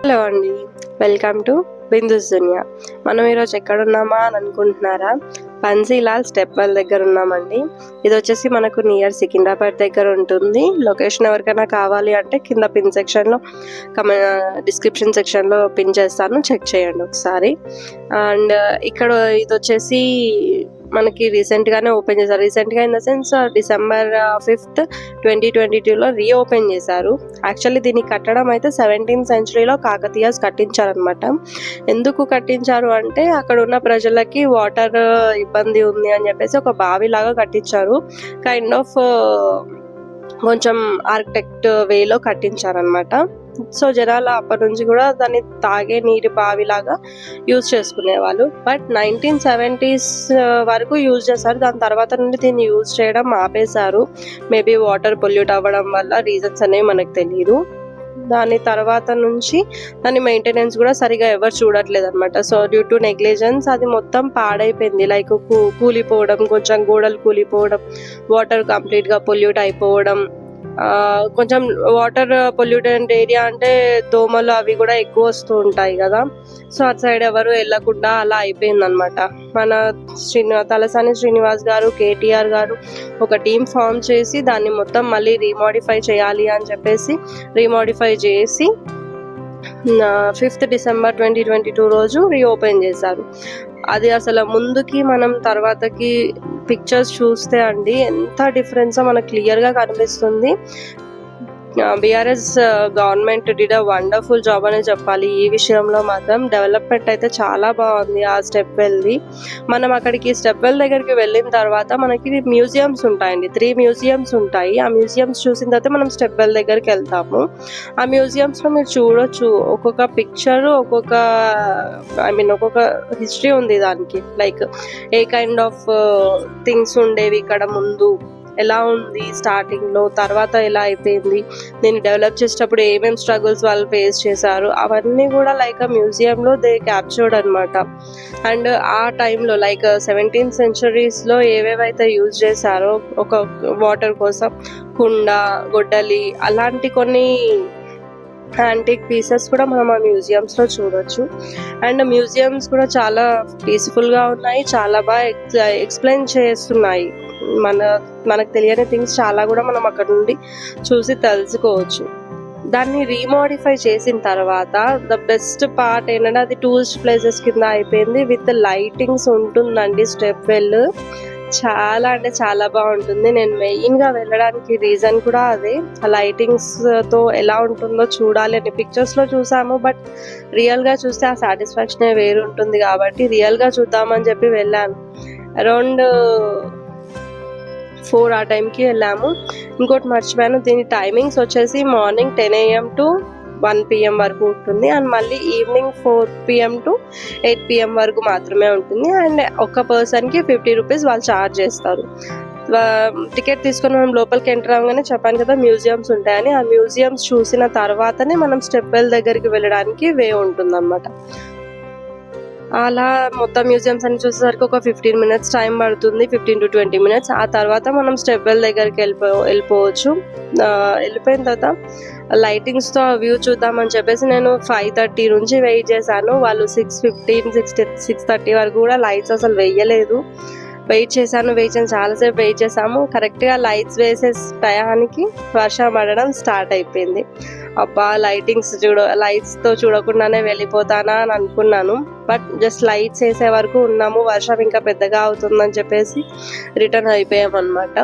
Hello అండి, welcome to Bindu's దునియా. మనం ఈరోజు ఎక్కడున్నామా అని అనుకుంటున్నారా? బన్సీలాల్ స్టెప్ వెల్ దగ్గర ఉన్నామండి. ఇది వచ్చేసి మనకు నియర్ సికింద్రాబాద్ దగ్గర ఉంటుంది. లొకేషన్ ఎవరికైనా కావాలి అంటే కింద పిన్ సెక్షన్లో డిస్క్రిప్షన్ సెక్షన్లో పిన్ చేస్తాను, చెక్ చేయండి ఒకసారి. అండ్ ఇక్కడ ఇది వచ్చేసి మనకి రీసెంట్గానే ఓపెన్ చేశారు. రీసెంట్గా in the sense December 5th 2022లో రీఓపెన్ చేశారు. యాక్చువల్లీ దీన్ని కట్టడం అయితే 17th centuryలో కాకతీయాస్ కట్టించారనమాట. ఎందుకు కట్టించారు అంటే అక్కడ ఉన్న ప్రజలకి వాటర్ ఇబ్బంది ఉంది అని చెప్పేసి ఒక బావి లాగా కట్టించారు. కైండ్ ఆఫ్ కొంచెం ఆర్కిటెక్ట్ వేలో కట్టించారనమాట. సో జనాలు అప్పటి నుంచి కూడా దాన్ని తాగే నీటి బావిలాగా యూజ్ చేసుకునేవాళ్ళు. బట్ 1970s వరకు యూజ్ చేశారు. దాని తర్వాత నుండి దీన్ని యూజ్ చేయడం ఆపేశారు. మేబీ వాటర్ పొల్యూట్ అవ్వడం వల్ల రీజన్స్ అనేవి మనకు తెలియదు. దాని తర్వాత నుంచి దాని మెయింటెనెన్స్ కూడా సరిగా ఎవరు చూడట్లేదు అనమాట. సో డ్యూ టు నెగ్లిజెన్స్ అది మొత్తం పాడైపోయింది. లైక్ కూలిపోవడం, కొంచెం గోడలు కూలిపోవడం, వాటర్ కంప్లీట్గా పొల్యూట్ అయిపోవడం. కొంచెం వాటర్ పొల్యూటెడ్ ఏరియా అంటే దోమలు అవి కూడా ఎక్కువ వస్తూ ఉంటాయి కదా. సో అటు సైడ్ ఎవరు వెళ్ళకుండా అలా అయిపోయిందనమాట. మన తలసాని శ్రీనివాస్ గారు, కేటీఆర్ గారు ఒక టీం ఫామ్ చేసి దాన్ని మొత్తం మళ్ళీ రీమోడిఫై చేయాలి అని చెప్పేసి రీమోడిఫై చేసి 5th December 2022 రోజు రీఓపెన్ చేశారు. అది అసలు ముందుకి మనం తర్వాతకి పిక్చర్స్ చూస్తే అండి ఎంత డిఫరెన్సో మనకు క్లియర్గా కనిపిస్తుంది. BRS government did a wonderful job అనే చెప్పాలి. ఈ విషయంలో మాత్రం డెవలప్మెంట్ అయితే చాలా బాగుంది ఆ స్టెప్ వెల్ది. మనం అక్కడికి స్టెప్ వెల్ దగ్గరికి వెళ్ళిన తర్వాత మనకి మ్యూజియంస్ ఉంటాయండి. 3 మ్యూజియంస్ ఉంటాయి. ఆ మ్యూజియంస్ చూసిన తర్వాత మనం స్టెప్ వెల్ దగ్గరికి వెళ్తాము. ఆ మ్యూజియంస్లో మీరు చూడొచ్చు, ఒక్కొక్క పిక్చర్ ఒక్కొక్క హిస్టరీ ఉంది దానికి. Like A kind of things ఉండేవి ఇక్కడ ముందు, ఎలా ఉంది స్టార్టింగ్లో, తర్వాత ఎలా అయిపోయింది, దీన్ని డెవలప్ చేసేటప్పుడు ఏమేమి స్ట్రగుల్స్ వాళ్ళు ఫేస్ చేశారు, అవన్నీ కూడా లైక్ ఆ మ్యూజియంలో దే క్యాప్చర్డ్ అనమాట. అండ్ ఆ టైంలో లైక్ 17th centuryలో ఏవేవైతే యూజ్ చేశారో ఒక వాటర్ కోసం, కుండ, గొడ్డలి, అలాంటి కొన్ని యాంటిక్ పీసెస్ కూడా మనం ఆ మ్యూజియంస్లో చూడొచ్చు. అండ్ మ్యూజియంస్ కూడా చాలా పీస్ఫుల్గా ఉన్నాయి, చాలా బాగా ఎక్స్ప్లెయిన్ చేస్తున్నాయి. మనకు తెలియని థింగ్స్ చాలా కూడా మనం అక్కడ నుండి చూసి తెలుసుకోవచ్చు. దాన్ని రీమోడిఫై చేసిన తర్వాత ద బెస్ట్ పార్ట్ ఏంటంటే అది టూరిస్ట్ ప్లేసెస్ కింద అయిపోయింది. విత్ లైటింగ్స్ ఉంటుందండి. స్టెప్ వెల్ చాలా అంటే చాలా బాగుంటుంది. నేను మెయిన్గా వెళ్ళడానికి రీజన్ కూడా అదే. ఆ లైటింగ్స్తో ఎలా ఉంటుందో చూడాలి అని పిక్చర్స్లో చూసాము. బట్ రియల్గా చూస్తే ఆ సాటిస్ఫాక్షనే వేరు ఉంటుంది కాబట్టి రియల్గా చూద్దామని చెప్పి వెళ్ళాను. అరౌండ్ 4 ఆ టైంకి వెళ్ళాము. ఇంకోటి మర్చిపోయాను, దీని టైమింగ్స్ వచ్చేసి మార్నింగ్ 10 AM to 1 PM వరకు ఉంటుంది. అండ్ మళ్ళీ ఈవినింగ్ 4 PM to 8 PM వరకు మాత్రమే ఉంటుంది. అండ్ ఒక్క పర్సన్కి 50 రూపీస్ వాళ్ళు ఛార్జ్ చేస్తారు. టికెట్ తీసుకొని మనం లోపలికి ఎంటర్ అవ్వగానే చెప్పాను కదా మ్యూజియంస్ ఉంటాయని. ఆ మ్యూజియంస్ చూసిన తర్వాతనే మనం స్టెప్ వెల్ దగ్గరికి వెళ్ళడానికి వే ఉంటుందన్నమాట. అలా మొత్తం మ్యూజియంస్ అన్ని చూసేసరికి ఒక 15 minutes టైం పడుతుంది, 15 to 20 minutes. ఆ తర్వాత మనం స్టెప్ వెల్ దగ్గరికి వెళ్ళిపోవచ్చు. వెళ్ళిపోయిన తర్వాత లైటింగ్స్తో వ్యూ చూద్దామని చెప్పేసి నేను 5:30 నుంచి వెయిట్ చేశాను. వాళ్ళు 6:15, 6:30 వరకు కూడా లైట్స్ అసలు వేయలేదు. వెయిట్ చేశాను చాలాసేపు వెయిట్ చేసాము. కరెక్ట్గా లైట్స్ వేసే టయానికి వర్షం పడడం స్టార్ట్ అయిపోయింది. అబ్బా లైట్స్తో చూడకుండానే వెళ్ళిపోతానా అని అనుకున్నాను. బట్ జస్ట్ లైట్స్ వేసే వరకు ఉన్నాము. వర్షం ఇంకా పెద్దగా అవుతుందని చెప్పేసి రిటర్న్ అయిపోయామన్నమాట.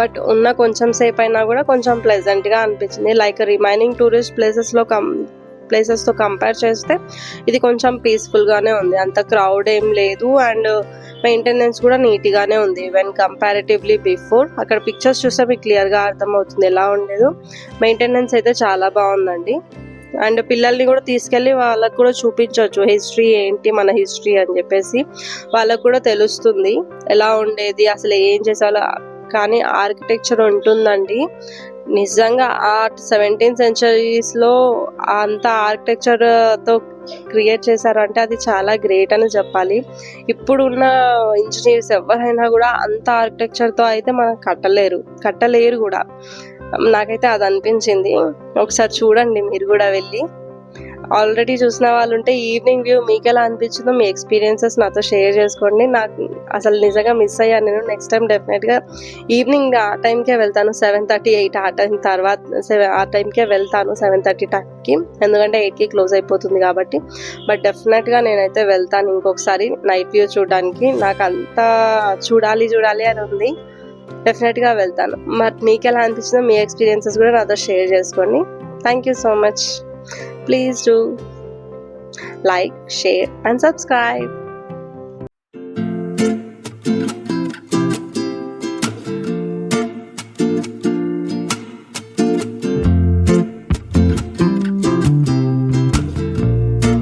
బట్ ఉన్న కొంచెం సేపు అయినా కూడా కొంచెం ప్లెజెంట్గా అనిపించింది. లైక్ రిమైనింగ్ టూరిస్ట్ ప్లేసెస్తో కంపేర్ చేస్తే ఇది కొంచెం పీస్ఫుల్గానే ఉంది. అంత క్రౌడ్ ఏం లేదు. అండ్ మెయింటెనెన్స్ కూడా నీట్గానే ఉంది వెన్ కంపారిటివ్లీ బిఫోర్. అక్కడ పిక్చర్స్ చూస్తే మీకు క్లియర్గా అర్థమవుతుంది ఎలా ఉండేదో. మెయింటెనెన్స్ అయితే చాలా బాగుందండి. అండ్ పిల్లల్ని కూడా తీసుకెళ్ళి వాళ్ళకు కూడా చూపించవచ్చు హిస్టరీ ఏంటి, మన హిస్టరీ అని చెప్పేసి వాళ్ళకు కూడా తెలుస్తుంది ఎలా ఉండేది, అసలు ఏం చేసేవాళ్ళు. కానీ ఆర్కిటెక్చర్ ఉంటుందండి నిజంగా. ఆ 17th centuryలో అంత ఆర్కిటెక్చర్తో క్రియేట్ చేశారు అంటే అది చాలా గ్రేట్ అని చెప్పాలి. ఇప్పుడున్న ఇంజనీర్స్ ఎవరైనా కూడా అంత ఆర్కిటెక్చర్తో అయితే మనం కట్టలేరు కూడా. నాకైతే అది అనిపించింది. ఒకసారి చూడండి మీరు కూడా వెళ్ళి. ఆల్రెడీ చూసిన వాళ్ళు ఉంటే ఈవినింగ్ వ్యూ మీకు ఎలా అనిపించిందో మీ ఎక్స్పీరియన్సెస్ నాతో షేర్ చేసుకోండి. నాకు అసలు నిజంగా మిస్ అయ్యాను నేను. నెక్స్ట్ టైం డెఫినెట్గా ఈవినింగ్ ఆ టైంకే వెళ్తాను, 7:30, 8 ఆ టైం తర్వాత ఆ టైంకే వెళ్తాను, 7:30 టైంకి, ఎందుకంటే 8కి క్లోజ్ అయిపోతుంది కాబట్టి. బట్ డెఫినెట్గా నేనైతే వెళ్తాను ఇంకొకసారి నైట్ వ్యూ చూడడానికి. నాకు అంతా చూడాలి అని ఉంది. డెఫినెట్గా వెళ్తాను. మరి మీకు ఎలా అనిపించిందో మీ ఎక్స్పీరియన్సెస్ కూడా నాతో షేర్ చేసుకోండి. Thank you so much. Please do like, share and subscribe.